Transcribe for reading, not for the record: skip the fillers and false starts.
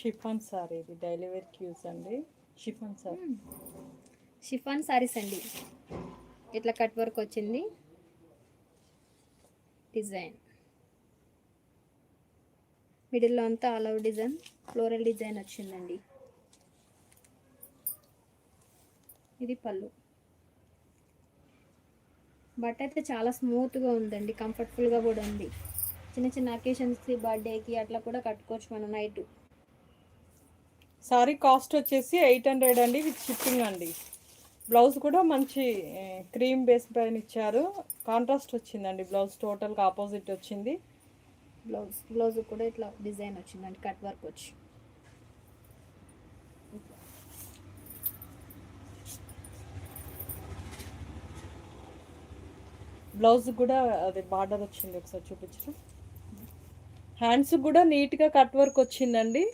Chiffon sorry, ఇది daily వేర్కి use అండి. Chiffon sorry. షిఫాన్ సారీస్ అండి. ఇట్లా కట్ వర్క్ వచ్చింది డిజైన్. మిడిల్లో అంతా all over design, floral design వచ్చిందండి. ఇది పళ్ళు. బట్ట అయితే చాలా స్మూత్గా ఉందండి, కంఫర్టబుల్గా కూడా ఉంది. చిన్న చిన్న అకేషన్స్కి, బర్త్డేకి అట్లా కూడా కట్టుకోవచ్చు మనం నైట్. సారీ కాస్ట్ వచ్చేసి 800 అండి, విత్ షిప్పింగ్ అండి. బ్లౌజ్ కూడా మంచి క్రీమ్ బేస్ పైన ఇచ్చారు. కాంట్రాస్ట్ వచ్చిందండి బ్లౌజ్, టోటల్గా ఆపోజిట్ వచ్చింది. బ్లౌజ్ కూడా ఇట్లా డిజైన్ వచ్చిందండి, కట్ వర్క్ వచ్చి. బ్లౌజ్ కూడా అది బార్డర్ వచ్చింది, ఒకసారి చూపించు. హ్యాండ్స్ కూడా నీట్గా కట్ వర్క్ వచ్చిందండి.